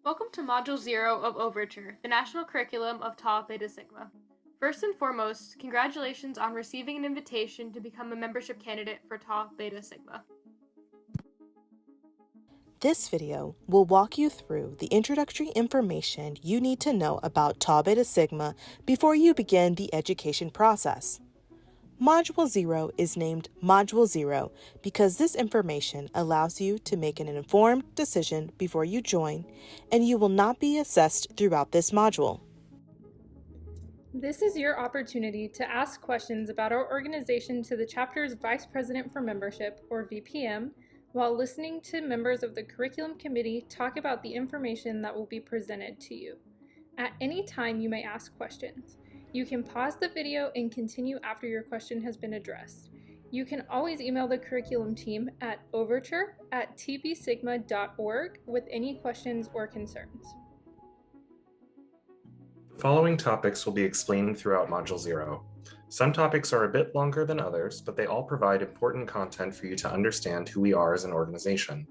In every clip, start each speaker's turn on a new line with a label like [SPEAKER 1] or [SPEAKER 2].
[SPEAKER 1] Welcome to Module 0 of Overture, the national curriculum of Tau Beta Sigma. First and foremost, congratulations on receiving an invitation to become a membership candidate for Tau Beta Sigma.
[SPEAKER 2] This video will walk you through the introductory information you need to know about Tau Beta Sigma before you begin the education process. Module 0 is named Module 0 because this information allows you to make an informed decision before you join, and you will not be assessed throughout this module.
[SPEAKER 3] This is your opportunity to ask questions about our organization to the chapter's Vice President for Membership, or VPM, while listening to members of the Curriculum Committee talk about the information that will be presented to you. At any time, you may ask questions. You can pause the video and continue after your question has been addressed. You can always email the curriculum team at overture@tbsigma.org with any questions or concerns.
[SPEAKER 4] The following topics will be explained throughout Module 0. Some topics are a bit longer than others, but they all provide important content for you to understand who we are as an organization.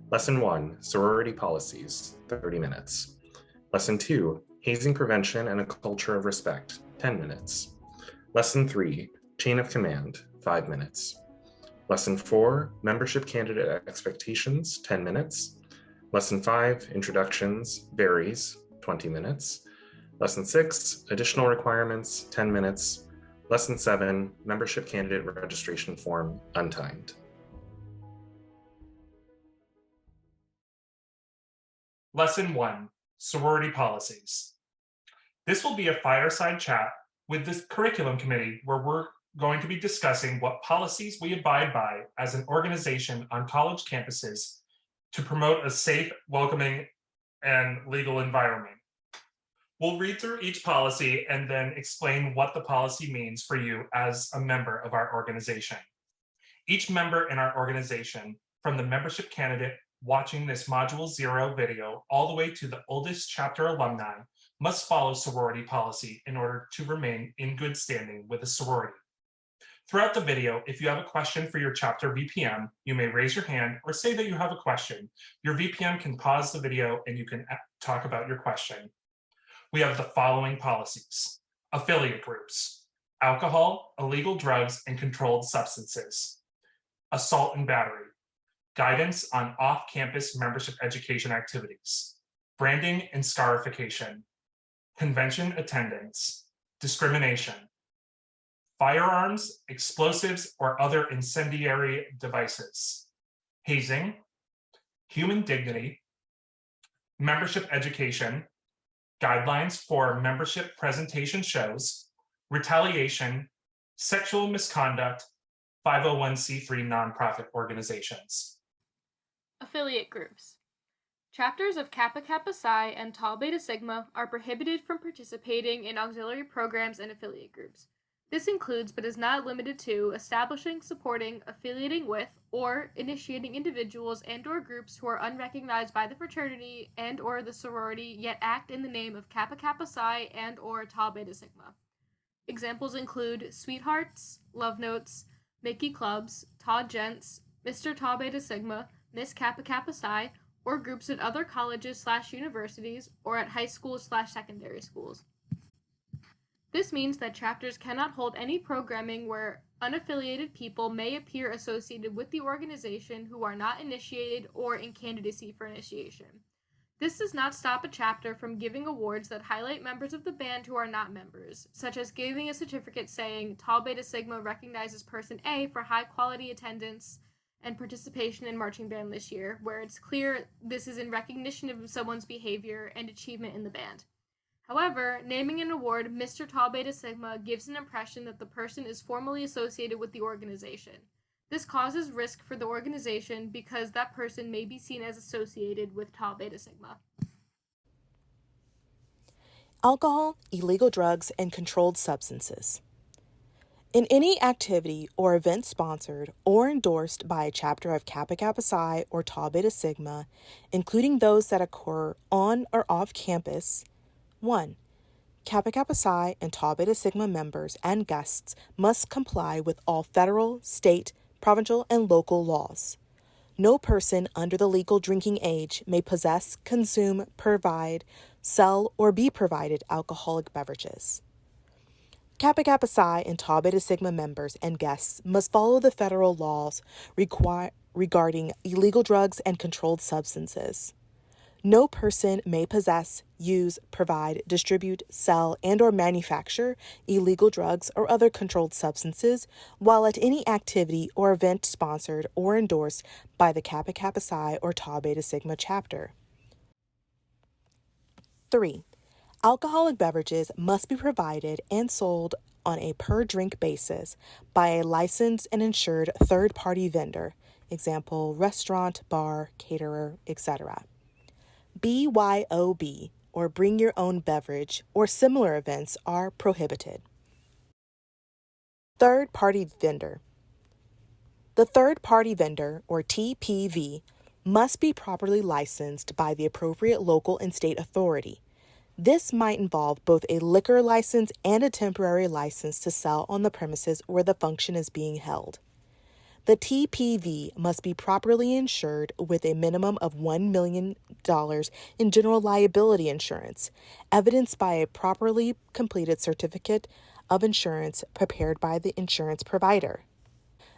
[SPEAKER 4] Lesson 1, Sorority Policies, 30 minutes. Lesson 2, Hazing Prevention and a Culture of Respect, 10 minutes. Lesson 3, Chain of Command, 5 minutes. Lesson 4, Membership Candidate Expectations, 10 minutes. Lesson 5, Introductions, Varies, 20 minutes. Lesson 6, Additional Requirements, 10 minutes. Lesson 7, Membership Candidate Registration Form, untimed.
[SPEAKER 5] Lesson 1, Sorority Policies. This will be a fireside chat with the Curriculum Committee where we're going to be discussing what policies we abide by as an organization on college campuses to promote a safe, welcoming, and legal environment. We'll read through each policy and then explain what the policy means for you as a member of our organization. Each member in our organization, from the membership candidate watching this Module 0 video all the way to the oldest chapter alumni, must follow sorority policy in order to remain in good standing with a sorority. Throughout the video, if you have a question for your chapter VPM, you may raise your hand or say that you have a question. Your VPM can pause the video and you can talk about your question. We have the following policies: affiliate groups, alcohol, illegal drugs, and controlled substances, assault and battery, guidance on off-campus membership education activities, branding and scarification, convention attendance, discrimination, firearms, explosives, or other incendiary devices, hazing, human dignity, membership education, guidelines for membership presentation shows, retaliation, sexual misconduct, 501c3 nonprofit organizations.
[SPEAKER 1] Affiliate groups. Chapters of Kappa Kappa Psi and Tau Beta Sigma are prohibited from participating in auxiliary programs and affiliate groups. This includes, but is not limited to, establishing, supporting, affiliating with, or initiating individuals and/or groups who are unrecognized by the fraternity and/or the sorority, yet act in the name of Kappa Kappa Psi and/or Tau Beta Sigma. Examples include Sweethearts, Love Notes, Mickey Clubs, Tau Gents, Mr. Tau Beta Sigma, Miss Kappa Kappa Psi, or groups at other colleges/universities or at high schools/secondary schools. This means that chapters cannot hold any programming where unaffiliated people may appear associated with the organization who are not initiated or in candidacy for initiation. This does not stop a chapter from giving awards that highlight members of the band who are not members, such as giving a certificate saying Tau Beta Sigma recognizes person A for high quality attendance and participation in marching band this year, where it's clear this is in recognition of someone's behavior and achievement in the band. However, naming an award Mr. Tau Beta Sigma gives an impression that the person is formally associated with the organization. This causes risk for the organization because that person may be seen as associated with Tau Beta Sigma.
[SPEAKER 2] Alcohol, illegal drugs, and controlled substances. In any activity or event sponsored or endorsed by a chapter of Kappa Kappa Psi or Tau Beta Sigma, including those that occur on or off campus, 1. Kappa Kappa Psi and Tau Beta Sigma members and guests must comply with all federal, state, provincial, and local laws. No person under the legal drinking age may possess, consume, provide, sell, or be provided alcoholic beverages. Kappa Kappa Psi and Tau Beta Sigma members and guests must follow the federal laws regarding illegal drugs and controlled substances. No person may possess, use, provide, distribute, sell, and or manufacture illegal drugs or other controlled substances while at any activity or event sponsored or endorsed by the Kappa Kappa Psi or Tau Beta Sigma chapter. 3. Alcoholic beverages must be provided and sold on a per-drink basis by a licensed and insured third-party vendor, example, restaurant, bar, caterer, etc. BYOB, or bring your own beverage, or similar events are prohibited. Third-party vendor. The third-party vendor, or TPV, must be properly licensed by the appropriate local and state authority. This might involve both a liquor license and a temporary license to sell on the premises where the function is being held. The TPV must be properly insured with a minimum of $1 million in general liability insurance, evidenced by a properly completed certificate of insurance prepared by the insurance provider.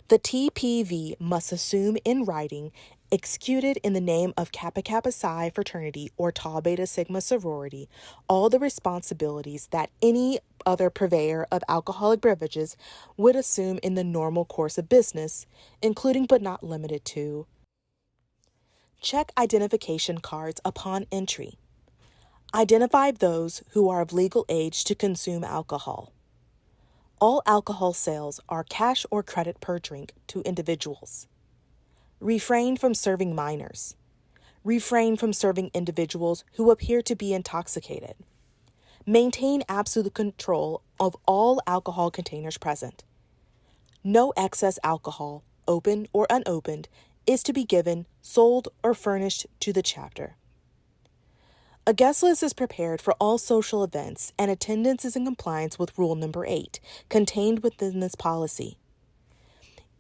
[SPEAKER 2] The TPV must assume in writing, executed in the name of Kappa Kappa Psi fraternity or Tau Beta Sigma sorority, all the responsibilities that any other purveyor of alcoholic beverages would assume in the normal course of business, including but not limited to: check identification cards upon entry. Identify those who are of legal age to consume alcohol. All alcohol sales are cash or credit per drink to individuals. Refrain from serving minors. Refrain from serving individuals who appear to be intoxicated. Maintain absolute control of all alcohol containers present. No excess alcohol, open or unopened, is to be given, sold, or furnished to the chapter. A guest list is prepared for all social events, and attendance is in compliance with Rule Number 8, contained within this policy.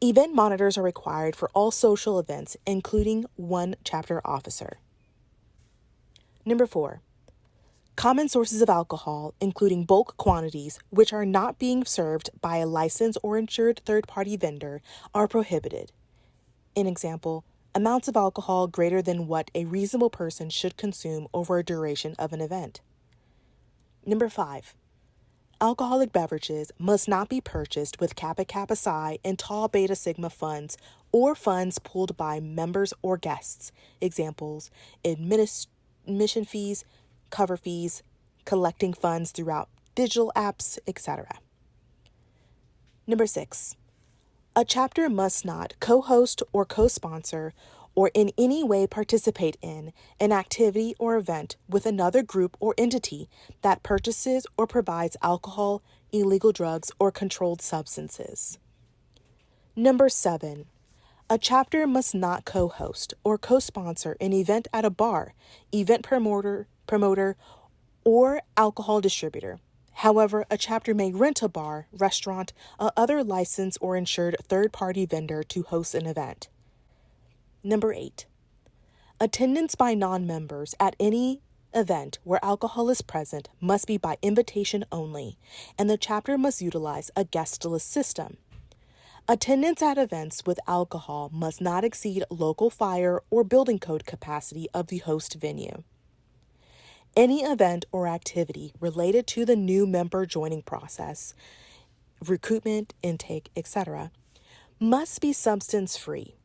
[SPEAKER 2] Event monitors are required for all social events, including one chapter officer. Number 4. Common sources of alcohol, including bulk quantities, which are not being served by a licensed or insured third-party vendor, are prohibited. An example, amounts of alcohol greater than what a reasonable person should consume over a duration of an event. Number 5. Alcoholic beverages must not be purchased with Kappa Kappa Psi and Tau Beta Sigma funds or funds pooled by members or guests. Examples, admission fees, cover fees, collecting funds throughout digital apps, etc. Number 6. A chapter must not co-host or co-sponsor or in any way participate in an activity or event with another group or entity that purchases or provides alcohol, illegal drugs, or controlled substances. Number 7. A chapter must not co-host or co-sponsor an event at a bar, event promoter, or alcohol distributor. However, a chapter may rent a bar, restaurant, or other licensed or insured third-party vendor to host an event. Number 8. Attendance by non-members at any event where alcohol is present must be by invitation only, and the chapter must utilize a guest list system. Attendance at events with alcohol must not exceed local fire or building code capacity of the host venue. Any event or activity related to the new member joining process, recruitment, intake, etc., must be substance-free.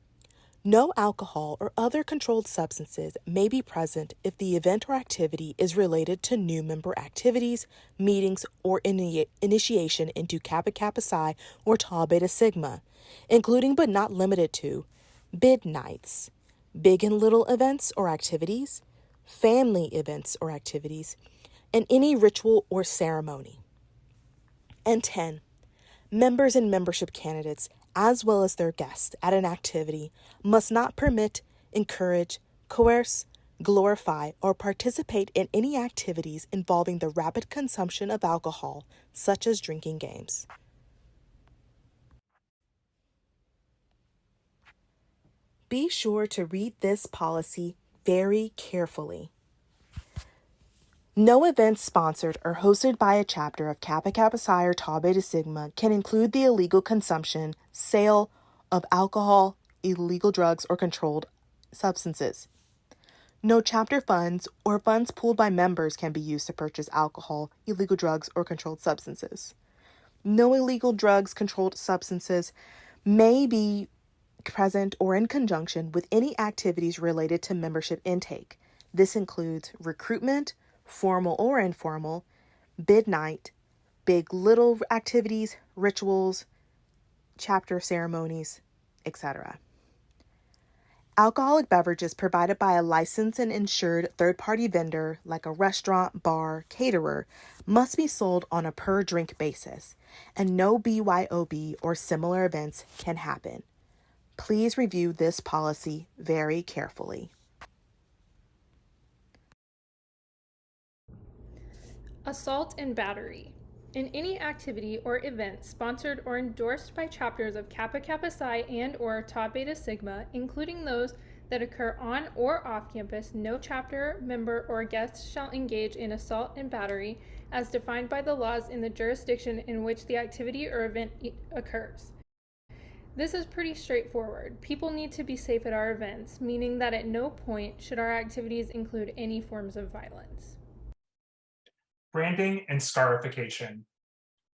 [SPEAKER 2] No alcohol or other controlled substances may be present if the event or activity is related to new member activities, meetings, or initiation into Kappa Kappa Psi or Tau Beta Sigma, including but not limited to bid nights, big and little events or activities, family events or activities, and any ritual or ceremony. And 10. Members and membership candidates, as well as their guests at an activity, must not permit, encourage, coerce, glorify, or participate in any activities involving the rapid consumption of alcohol, such as drinking games. Be sure to read this policy very carefully. No events sponsored or hosted by a chapter of Kappa Kappa Psi or Tau Beta Sigma can include the illegal consumption, sale of alcohol, illegal drugs, or controlled substances. No chapter funds or funds pooled by members can be used to purchase alcohol, illegal drugs, or controlled substances. No illegal drugs, controlled substances may be present or in conjunction with any activities related to membership intake. This includes recruitment, formal or informal, bid night, big little activities, rituals, chapter ceremonies, etc. Alcoholic beverages provided by a licensed and insured third-party vendor, like a restaurant, bar, caterer, must be sold on a per-drink basis, and no BYOB or similar events can happen. Please review this policy very carefully.
[SPEAKER 3] Assault and battery. In any activity or event sponsored or endorsed by chapters of Kappa Kappa Psi and/or Tau Beta Sigma, including those that occur on or off campus, no chapter member or guest shall engage in assault and battery as defined by the laws in the jurisdiction in which the activity or event occurs. This is pretty straightforward. People need to be safe at our events, meaning that at no point should our activities include any forms of violence.
[SPEAKER 5] Branding and scarification.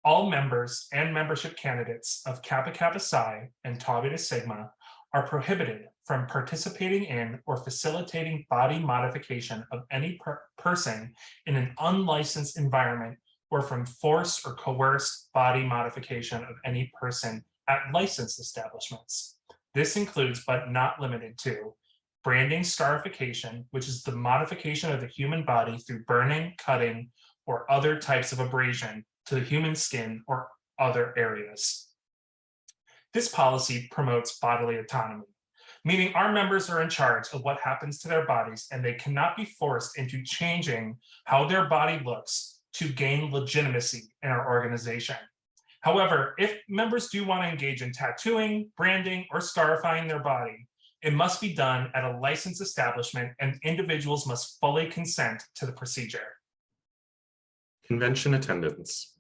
[SPEAKER 5] All members and membership candidates of Kappa Kappa Psi and Tau Beta Sigma are prohibited from participating in or facilitating body modification of any person in an unlicensed environment or from forced or coerced body modification of any person at licensed establishments. This includes, but not limited to, branding scarification, which is the modification of the human body through burning, cutting, or other types of abrasion to the human skin or other areas. This policy promotes bodily autonomy, meaning our members are in charge of what happens to their bodies and they cannot be forced into changing how their body looks to gain legitimacy in our organization. However, if members do want to engage in tattooing, branding, or scarifying their body, it must be done at a licensed establishment and individuals must fully consent to the procedure.
[SPEAKER 4] Convention attendance.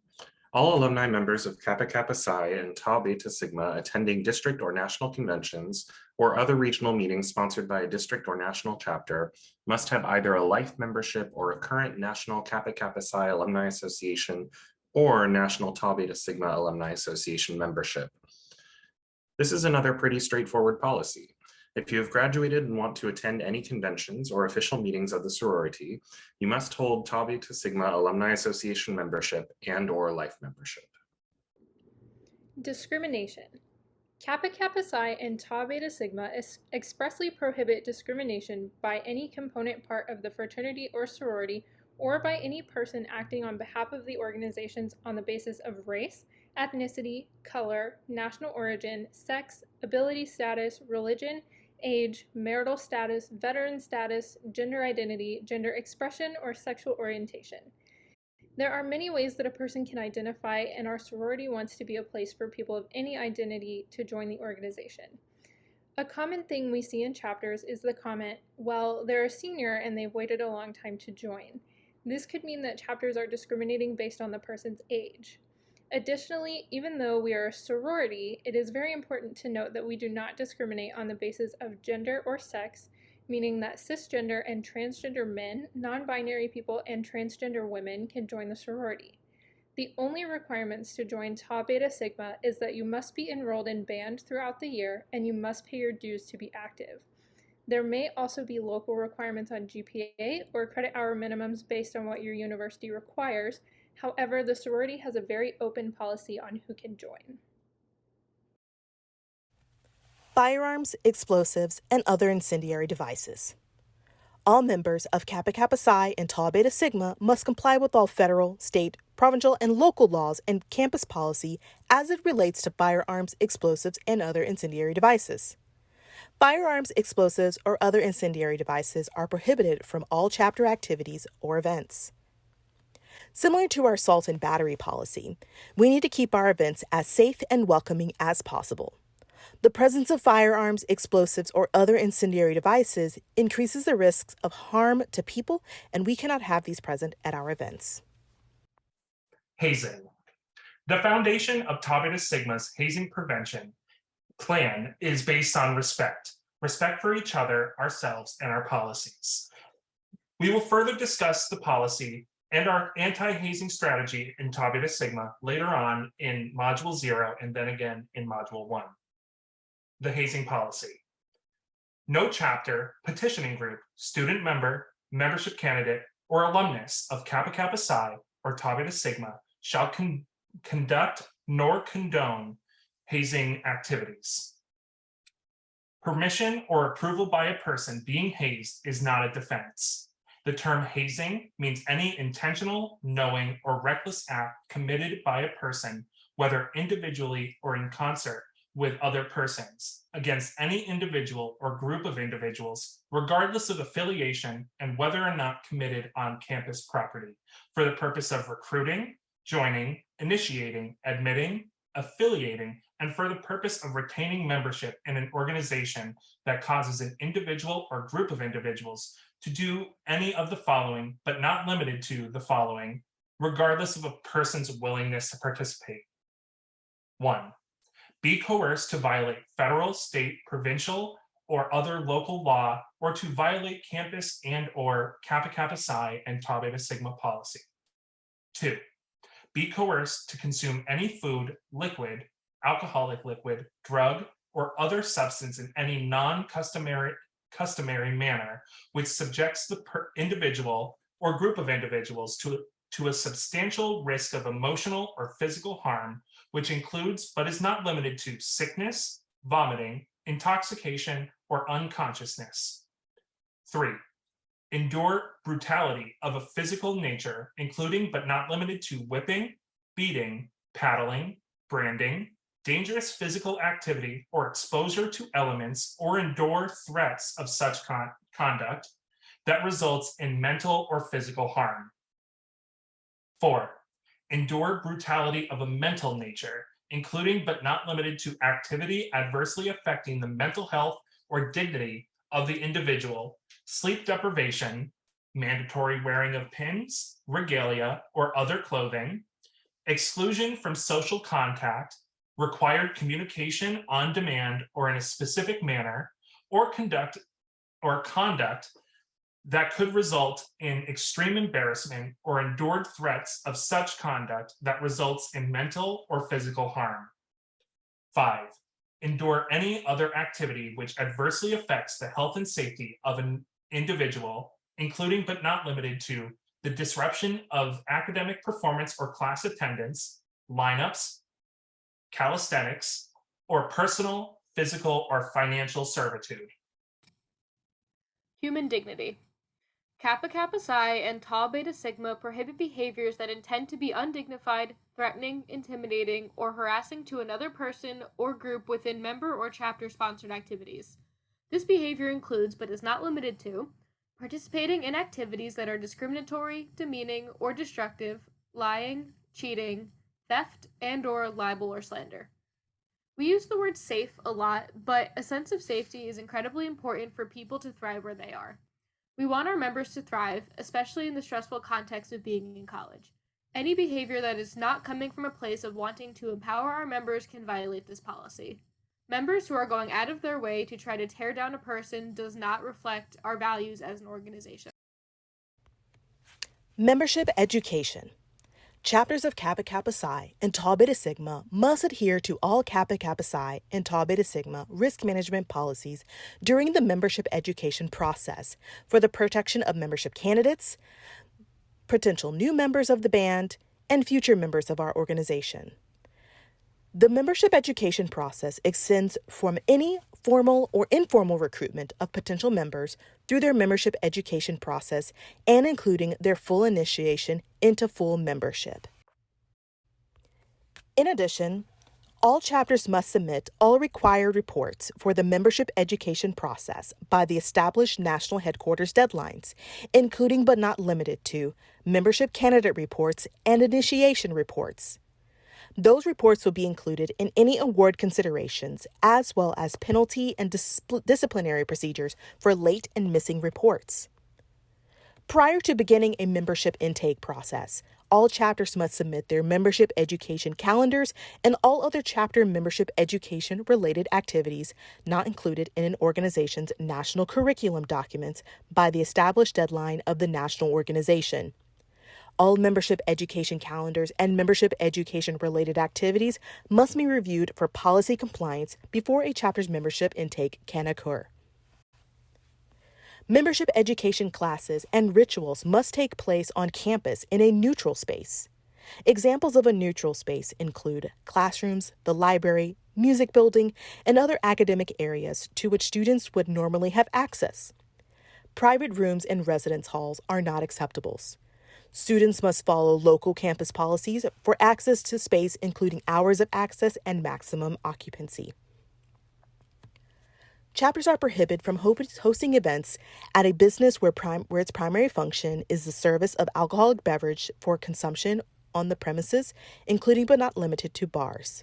[SPEAKER 4] All alumni members of Kappa Kappa Psi and Tau Beta Sigma attending district or national conventions or other regional meetings sponsored by a district or national chapter must have either a life membership or a current National Kappa Kappa Psi Alumni Association or National Tau Beta Sigma Alumni Association membership. This is another pretty straightforward policy. If you have graduated and want to attend any conventions or official meetings of the sorority, you must hold Tau Beta Sigma Alumni Association membership and/or life membership.
[SPEAKER 3] Discrimination. Kappa Kappa Psi and Tau Beta Sigma expressly prohibit discrimination by any component part of the fraternity or sorority or by any person acting on behalf of the organizations on the basis of race, ethnicity, color, national origin, sex, ability status, religion, age, marital status, veteran status, gender identity, gender expression, or sexual orientation. There are many ways that a person can identify, and our sorority wants to be a place for people of any identity to join the organization. A common thing we see in chapters is the comment, well, they're a senior and they've waited a long time to join. This could mean that chapters are discriminating based on the person's age. Additionally, even though we are a sorority, it is very important to note that we do not discriminate on the basis of gender or sex, meaning that cisgender and transgender men, non-binary people, and transgender women can join the sorority. The only requirements to join Tau Beta Sigma is that you must be enrolled in band throughout the year and you must pay your dues to be active. There may also be local requirements on GPA or credit hour minimums based on what your university requires. However, the sorority has a very open policy on who can join.
[SPEAKER 2] Firearms, explosives, and other incendiary devices. All members of Kappa Kappa Psi and Tau Beta Sigma must comply with all federal, state, provincial, and local laws and campus policy as it relates to firearms, explosives, and other incendiary devices. Firearms, explosives, or other incendiary devices are prohibited from all chapter activities or events. Similar to our assault and battery policy, we need to keep our events as safe and welcoming as possible. The presence of firearms, explosives, or other incendiary devices increases the risks of harm to people, and we cannot have these present at our events.
[SPEAKER 5] Hazing. The foundation of Tau Beta Sigma's hazing prevention plan is based on respect for each other, ourselves, and our policies. We will further discuss the policy and our anti-hazing strategy in Tau Beta Sigma later on in Module 0 and then again in Module 1. The hazing policy. No chapter, petitioning group, student member, membership candidate, or alumnus of Kappa Kappa Psi or Tau Beta Sigma shall conduct nor condone hazing activities. Permission or approval by a person being hazed is not a defense. The term hazing means any intentional, knowing, or reckless act committed by a person, whether individually or in concert with other persons, against any individual or group of individuals, regardless of affiliation and whether or not committed on campus property, for the purpose of recruiting, joining, initiating, admitting, affiliating, and for the purpose of retaining membership in an organization that causes an individual or group of individuals to do any of the following, but not limited to the following, regardless of a person's willingness to participate. 1. Be coerced to violate federal, state, provincial, or other local law, or to violate campus and or Kappa Kappa Psi and Tau Beta Sigma policy. 2. Be coerced to consume any food, liquid, alcoholic liquid, drug, or other substance in any non-customary manner which subjects the individual or group of individuals to a substantial risk of emotional or physical harm, which includes but is not limited to sickness, vomiting, intoxication, or unconsciousness. 3. Endure brutality of a physical nature, including but not limited to whipping, beating, paddling, branding, dangerous physical activity or exposure to elements, or endure threats of such conduct that results in mental or physical harm. 4. Endure brutality of a mental nature, including but not limited to activity adversely affecting the mental health or dignity of the individual, sleep deprivation, mandatory wearing of pins, regalia, or other clothing, exclusion from social contact, required communication on demand or in a specific manner, or conduct that could result in extreme embarrassment or endured threats of such conduct that results in mental or physical harm. 5. Endure any other activity which adversely affects the health and safety of an individual, including but not limited to the disruption of academic performance or class attendance, lineups, calisthenics, or personal, physical, or financial servitude.
[SPEAKER 1] Human dignity. Kappa Kappa Psi and Tau Beta Sigma prohibit behaviors that intend to be undignified, threatening, intimidating, or harassing to another person or group within member or chapter-sponsored activities. This behavior includes, but is not limited to, participating in activities that are discriminatory, demeaning, or destructive, lying, cheating, theft, and/or libel or slander. We use the word safe a lot, but a sense of safety is incredibly important for people to thrive where they are. We want our members to thrive, especially in the stressful context of being in college. Any behavior that is not coming from a place of wanting to empower our members can violate this policy. Members who are going out of their way to try to tear down a person does not reflect our values as an organization.
[SPEAKER 2] Membership education. Chapters of Kappa Kappa Psi and Tau Beta Sigma must adhere to all Kappa Kappa Psi and Tau Beta Sigma risk management policies during the membership education process for the protection of membership candidates, potential new members of the band, and future members of our organization. The membership education process extends from any formal or informal recruitment of potential members through their membership education process and including their full initiation into full membership. In addition, all chapters must submit all required reports for the membership education process by the established national headquarters deadlines, including but not limited to membership candidate reports and initiation reports. Those reports will be included in any award considerations, as well as penalty and disciplinary procedures for late and missing reports. Prior to beginning a membership intake process, all chapters must submit their membership education calendars and all other chapter membership education related activities not included in an organization's national curriculum documents by the established deadline of the national organization. All membership education calendars and membership education related activities must be reviewed for policy compliance before a chapter's membership intake can occur. Membership education classes and rituals must take place on campus in a neutral space. Examples of a neutral space include classrooms, the library, music building, and other academic areas to which students would normally have access. Private rooms and residence halls are not acceptable. Students must follow local campus policies for access to space, including hours of access and maximum occupancy. Chapters are prohibited from hosting events at a business where its primary function is the service of alcoholic beverage for consumption on the premises, including but not limited to bars.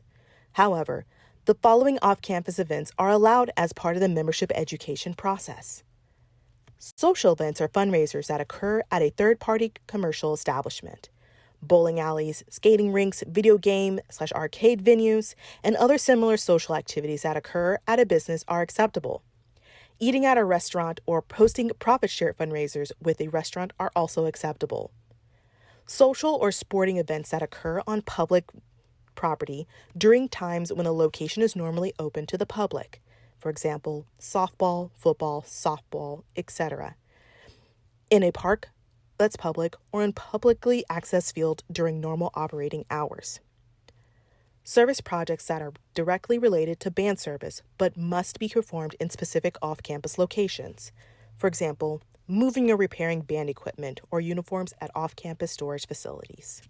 [SPEAKER 2] However, the following off-campus events are allowed as part of the membership education process. Social events are fundraisers that occur at a third-party commercial establishment. Bowling alleys, skating rinks, video game/arcade venues, and other similar social activities that occur at a business are acceptable. Eating at a restaurant or hosting profit share fundraisers with a restaurant are also acceptable. Social or sporting events that occur on public property during times when the location is normally open to the public. For example, softball, football, softball, etc. In a park that's public or in publicly accessed field during normal operating hours. Service projects that are directly related to band service but must be performed in specific off-campus locations. For example, moving or repairing band equipment or uniforms at off-campus storage facilities.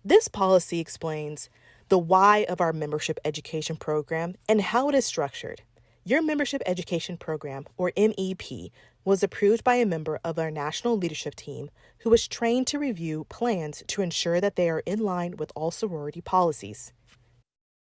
[SPEAKER 2] This policy explains the why of our membership education program and how it is structured. Your membership education program, or MEP, was approved by a member of our national leadership team who was trained to review plans to ensure that they are in line with all sorority policies.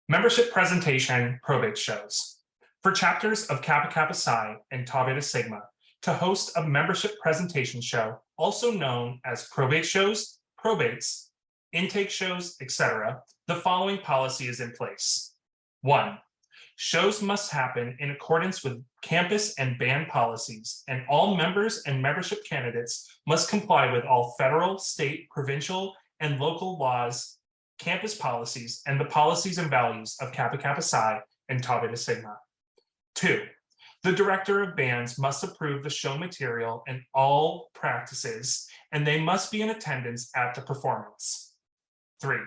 [SPEAKER 5] Membership presentation probate shows. For chapters of Kappa Kappa Psi and Tau Beta Sigma, to host a membership presentation show, also known as probate shows, probates, intake shows, etc., the following policy is in place. 1. Shows must happen in accordance with campus and band policies, and all members and membership candidates must comply with all federal, state, provincial, and local laws, campus policies, and the policies and values of Kappa Kappa Psi and Tau Beta Sigma. 2. The director of bands must approve the show material and all practices, and they must be in attendance at the performance. 3.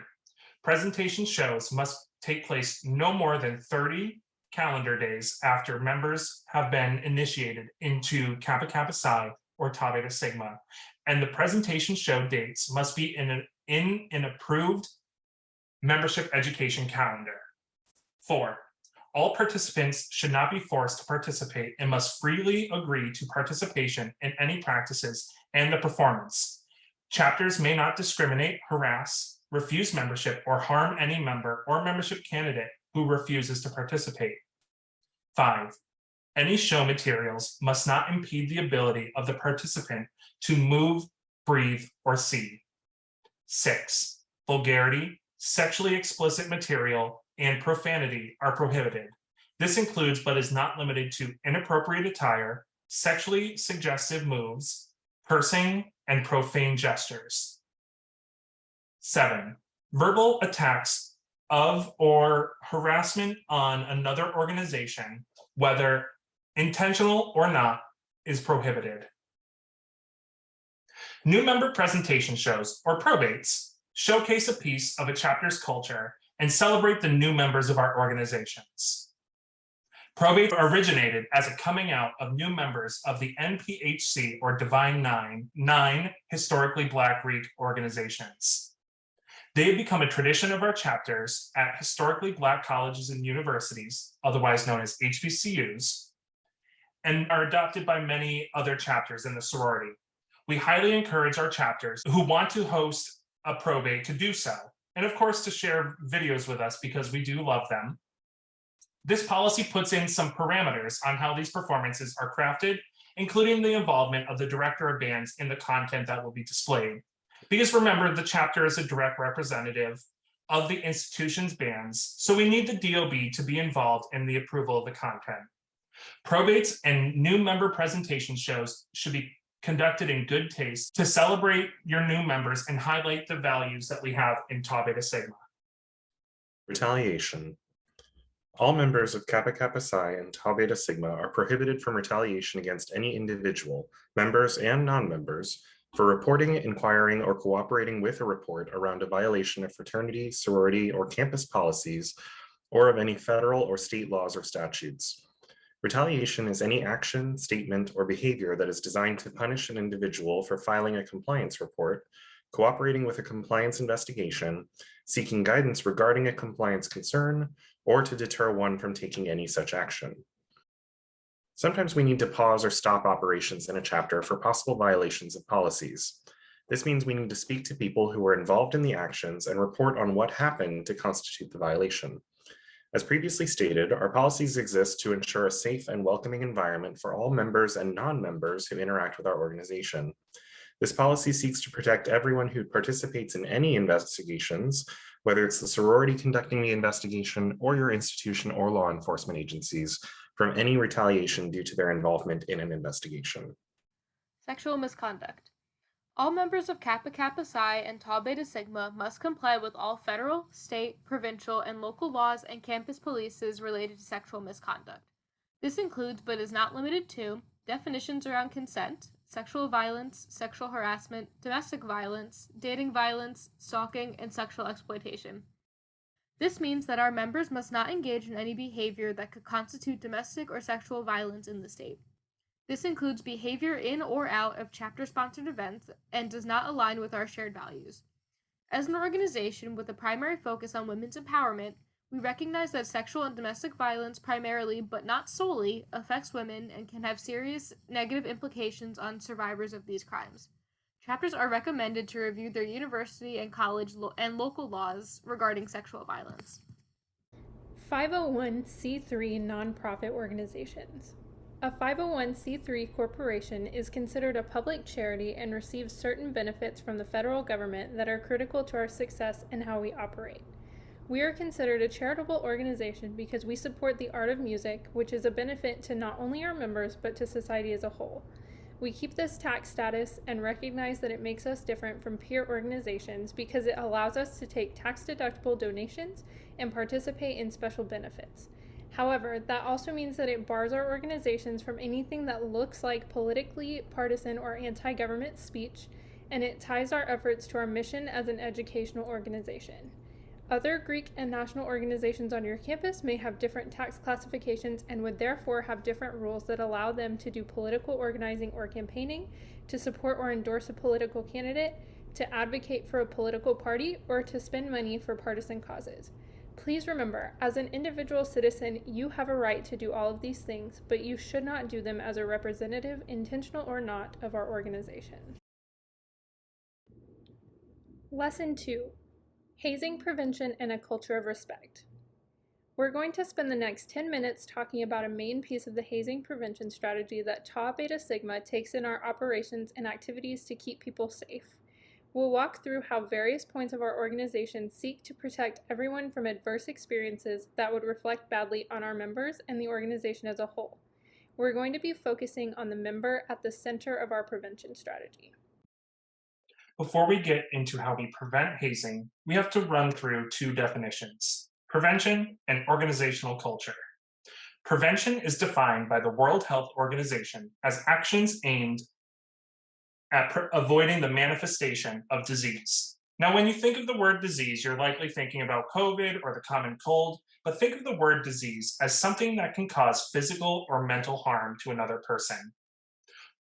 [SPEAKER 5] Presentation shows must take place no more than 30 calendar days after members have been initiated into Kappa Kappa Psi or Tau Beta Sigma, and the presentation show dates must be in an approved membership education calendar. 4. All participants should not be forced to participate and must freely agree to participation in any practices and the performance. Chapters may not discriminate, harass, refuse membership, or harm any member or membership candidate who refuses to participate. 5. Any show materials must not impede the ability of the participant to move, breathe, or see. 6. Vulgarity, sexually explicit material, and profanity are prohibited. This includes but is not limited to inappropriate attire, sexually suggestive moves, cursing, and profane gestures. 7. Verbal attacks of or harassment on another organization, whether intentional or not, is prohibited. New member presentation shows, or probates, showcase a piece of a chapter's culture and celebrate the new members of our organizations. Probate originated as a coming out of new members of the NPHC, or Divine Nine historically Black Greek organizations. They have become a tradition of our chapters at historically Black colleges and universities, otherwise known as HBCUs, and are adopted by many other chapters in the sorority. We highly encourage our chapters who want to host a probate to do so. and of course to share videos with us because we do love them. This policy puts in some parameters on how these performances are crafted, including the involvement of the director of bands in the content that will be displayed. Because remember, the chapter is a direct representative of the institution's bands, so we need the DOB to be involved in the approval of the content. Probates and new member presentation shows should be conducted in good taste to celebrate your new members and highlight the values that we have in Tau Beta Sigma.
[SPEAKER 4] Retaliation. All members of Kappa Kappa Psi and Tau Beta Sigma are prohibited from retaliation against any individual, members and non-members, for reporting, inquiring, or cooperating with a report around a violation of fraternity, sorority, or campus policies, or of any federal or state laws or statutes. Retaliation is any action, statement, or behavior that is designed to punish an individual for filing a compliance report, cooperating with a compliance investigation, seeking guidance regarding a compliance concern, or to deter one from taking any such action. Sometimes we need to pause or stop operations in a chapter for possible violations of policies. This means we need to speak to people who were involved in the actions and report on what happened to constitute the violation. As previously stated, our policies exist to ensure a safe and welcoming environment for all members and non-members who interact with our organization. This policy seeks to protect everyone who participates in any investigations, whether it's the sorority conducting the investigation or your institution or law enforcement agencies, from any retaliation due to their involvement in an investigation.
[SPEAKER 1] Sexual misconduct. All members of Kappa Kappa Psi and Tau Beta Sigma must comply with all federal, state, provincial, and local laws and campus policies related to sexual misconduct. This includes, but is not limited to, definitions around consent, sexual violence, sexual harassment, domestic violence, dating violence, stalking, and sexual exploitation. This means that our members must not engage in any behavior that could constitute domestic or sexual violence in the state. This includes behavior in or out of chapter-sponsored events and does not align with our shared values. As an organization with a primary focus on women's empowerment, we recognize that sexual and domestic violence primarily, but not solely, affects women and can have serious negative implications on survivors of these crimes. Chapters are recommended to review their university and college and local laws regarding sexual violence.
[SPEAKER 3] 501c3 nonprofit organizations. A 501c3 corporation is considered a public charity and receives certain benefits from the federal government that are critical to our success and how we operate. We are considered a charitable organization because we support the art of music, which is a benefit to not only our members but to society as a whole. We keep this tax status and recognize that it makes us different from peer organizations because it allows us to take tax-deductible donations and participate in special benefits. However, that also means that it bars our organizations from anything that looks like politically partisan or anti-government speech, and it ties our efforts to our mission as an educational organization. Other Greek and national organizations on your campus may have different tax classifications and would therefore have different rules that allow them to do political organizing or campaigning, to support or endorse a political candidate, to advocate for a political party, or to spend money for partisan causes. Please remember, as an individual citizen, you have a right to do all of these things, but you should not do them as a representative, intentional or not, of our organization. Lesson 2. Hazing Prevention and a Culture of Respect. We're going to spend the next 10 minutes talking about a main piece of the hazing prevention strategy that Tau Beta Sigma takes in our operations and activities to keep people safe. We'll walk through how various points of our organization seek to protect everyone from adverse experiences that would reflect badly on our members and the organization as a whole. We're going to be focusing on the member at the center of our prevention strategy.
[SPEAKER 5] Before we get into how we prevent hazing, we have to run through two definitions: prevention and organizational culture. Prevention is defined by the World Health Organization as actions aimed at avoiding the manifestation of disease. Now, when you think of the word disease, you're likely thinking about COVID or the common cold, but think of the word disease as something that can cause physical or mental harm to another person.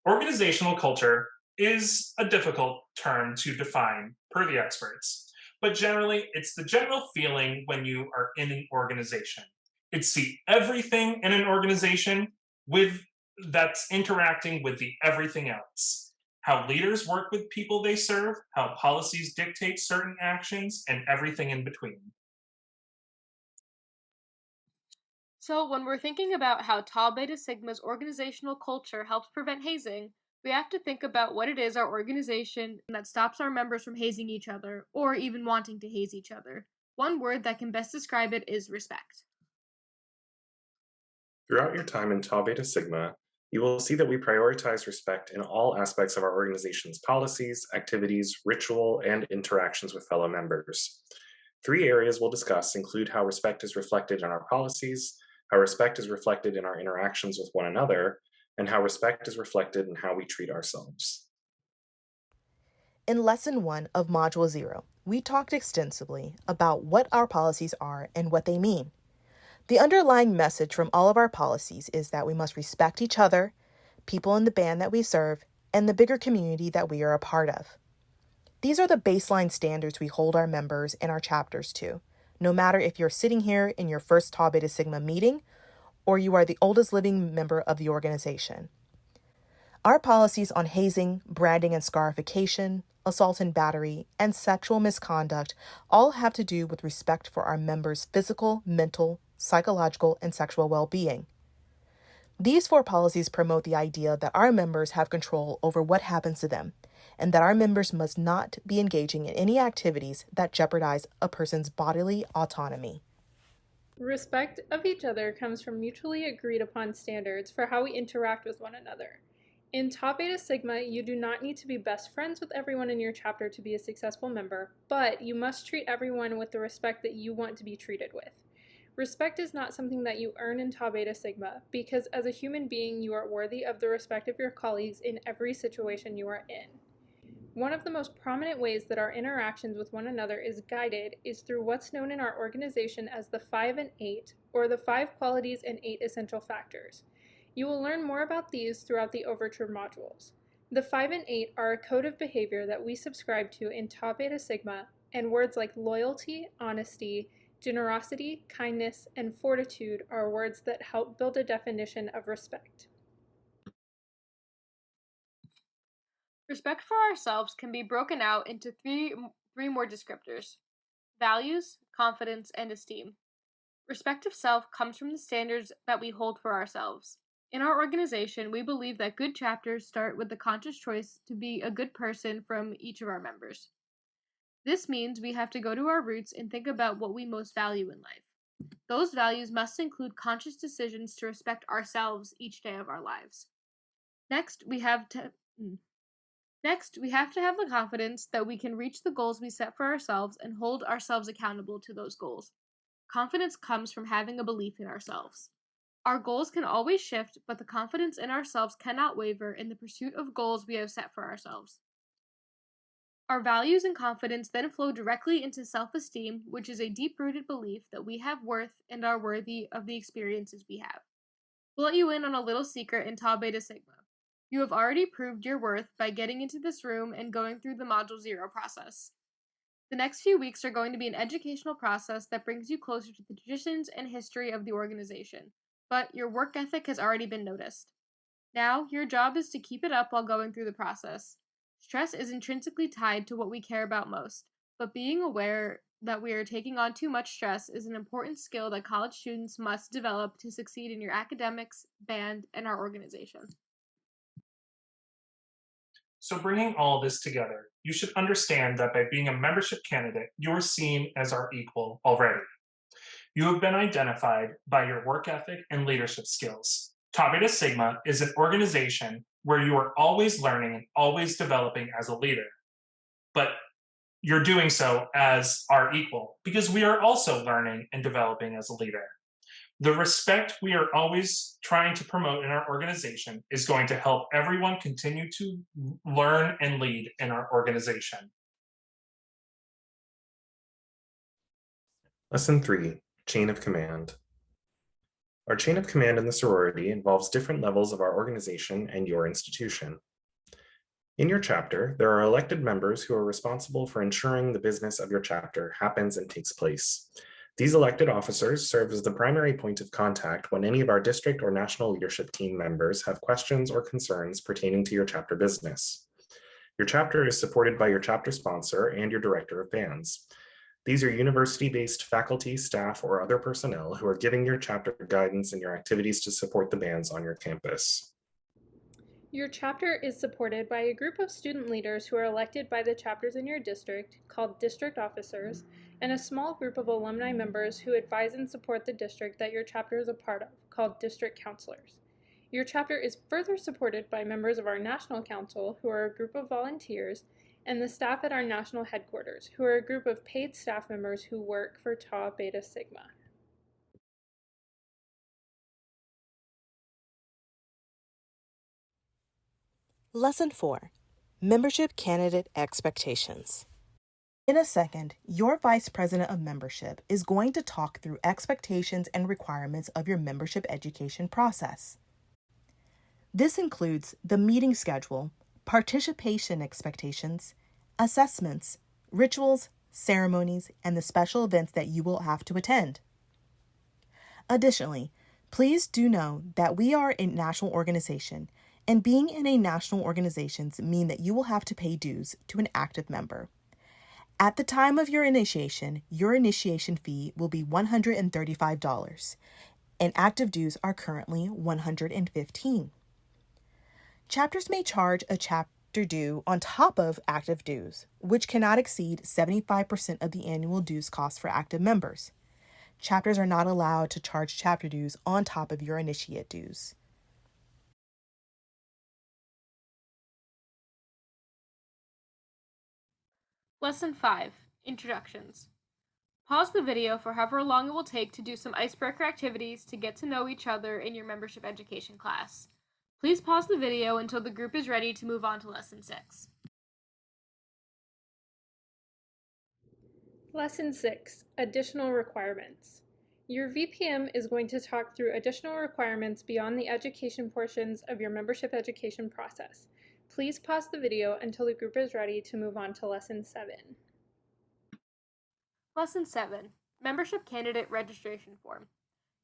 [SPEAKER 5] Organizational culture is a difficult term to define per the experts, but generally it's the general feeling when you are in an organization. It's the everything in an organization that's interacting with the everything else. how leaders work with people they serve, how policies dictate certain actions, and everything in between.
[SPEAKER 1] So, when we're thinking about how Tau Beta Sigma's organizational culture helps prevent hazing, we have to think about what it is our organization that stops our members from hazing each other, or even wanting to haze each other. One word that can best describe it is respect.
[SPEAKER 4] Throughout your time in Tau Beta Sigma, you will see that we prioritize respect in all aspects of our organization's policies, activities, ritual, and interactions with fellow members. 3 areas we'll discuss include how respect is reflected in our policies, how respect is reflected in our interactions with one another, and how respect is reflected in how we treat ourselves.
[SPEAKER 2] In Lesson 1 of Module 0, we talked extensively about what our policies are and what they mean. The underlying message from all of our policies is that we must respect each other, people in the band that we serve, and the bigger community that we are a part of. These are the baseline standards we hold our members and our chapters to, no matter if you're sitting here in your first Tau Beta Sigma meeting or you are the oldest living member of the organization. Our policies on hazing, branding and scarification, assault and battery, and sexual misconduct all have to do with respect for our members' physical, mental, psychological, and sexual well-being. These 4 policies promote the idea that our members have control over what happens to them, and that our members must not be engaging in any activities that jeopardize a person's bodily autonomy.
[SPEAKER 3] Respect of each other comes from mutually agreed upon standards for how we interact with one another. In Tau Beta Sigma, you do not need to be best friends with everyone in your chapter to be a successful member, but you must treat everyone with the respect that you want to be treated with. Respect is not something that you earn in Tau Beta Sigma, because as a human being, you are worthy of the respect of your colleagues in every situation you are in. One of the most prominent ways that our interactions with one another is guided is through what's known in our organization as the 5 and 8, or the 5 qualities and 8 essential factors. You will learn more about these throughout the Overture modules. The 5 and 8 are a code of behavior that we subscribe to in Tau Beta Sigma, and words like loyalty, honesty, generosity, kindness, and fortitude are words that help build a definition of respect.
[SPEAKER 1] Respect for ourselves can be broken out into three more descriptors: values, confidence, and esteem. Respect of self comes from the standards that we hold for ourselves. In our organization, we believe that good chapters start with the conscious choice to be a good person from each of our members. This means we have to go to our roots and think about what we most value in life. Those values must include conscious decisions to respect ourselves each day of our lives. Next, we have to have the confidence that we can reach the goals we set for ourselves and hold ourselves accountable to those goals. Confidence comes from having a belief in ourselves. Our goals can always shift, but the confidence in ourselves cannot waver in the pursuit of goals we have set for ourselves. Our values and confidence then flow directly into self-esteem, which is a deep-rooted belief that we have worth and are worthy of the experiences we have. We'll let you in on a little secret in Tau Beta Sigma. You have already proved your worth by getting into this room and going through the Module 0 process. The next few weeks are going to be an educational process that brings you closer to the traditions and history of the organization, but your work ethic has already been noticed. Now, your job is to keep it up while going through the process. Stress is intrinsically tied to what we care about most, but being aware that we are taking on too much stress is an important skill that college students must develop to succeed in your academics, band, and our organization.
[SPEAKER 5] So bringing all this together, you should understand that by being a membership candidate, you are seen as our equal already. You have been identified by your work ethic and leadership skills. Tau Beta Sigma is an organization where you are always learning and always developing as a leader. But you're doing so as our equal because we are also learning and developing as a leader. The respect we are always trying to promote in our organization is going to help everyone continue to learn and lead in our organization.
[SPEAKER 4] Lesson 3, Chain of Command. Our chain of command in the sorority involves different levels of our organization and your institution. In your chapter, there are elected members who are responsible for ensuring the business of your chapter happens and takes place. These elected officers serve as the primary point of contact when any of our district or national leadership team members have questions or concerns pertaining to your chapter business. Your chapter is supported by your chapter sponsor and your director of bands. These are university-based faculty, staff, or other personnel who are giving your chapter guidance in your activities to support the bands on your campus.
[SPEAKER 3] Your chapter is supported by a group of student leaders who are elected by the chapters in your district, called district officers, and a small group of alumni members who advise and support the district that your chapter is a part of, called district counselors. Your chapter is further supported by members of our National Council, who are a group of volunteers, and the staff at our national headquarters, who are a group of paid staff members who work for Tau Beta Sigma.
[SPEAKER 2] Lesson 4, Membership Candidate Expectations. In a second, your Vice President of Membership is going to talk through expectations and requirements of your membership education process. This includes the meeting schedule, participation expectations, assessments, rituals, ceremonies, and the special events that you will have to attend. Additionally, please do know that we are a national organization, and being in a national organization means that you will have to pay dues to an active member. At the time of your initiation fee will be $135, and active dues are currently $115. Chapters may charge a chapter due on top of active dues, which cannot exceed 75% of the annual dues cost for active members. Chapters are not allowed to charge chapter dues on top of your initiate dues.
[SPEAKER 1] Lesson 5, Introductions. Pause the video for however long it will take to do some icebreaker activities to get to know each other in your membership education class. Please pause the video until the group is ready to move on to Lesson 6.
[SPEAKER 3] Lesson 6, Additional Requirements. Your VPM is going to talk through additional requirements beyond the education portions of your membership education process. Please pause the video until the group is ready to move on to Lesson 7.
[SPEAKER 1] Lesson 7, Membership Candidate Registration Form.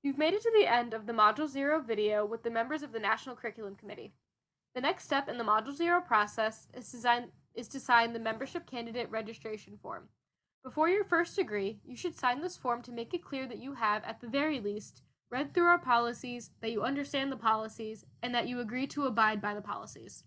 [SPEAKER 1] You've made it to the end of the Module 0 video with the members of the National Curriculum Committee. The next step in the Module 0 process is to sign the Membership Candidate Registration Form. Before your first degree, you should sign this form to make it clear that you have, at the very least, read through our policies, that you understand the policies, and that you agree to abide by the policies.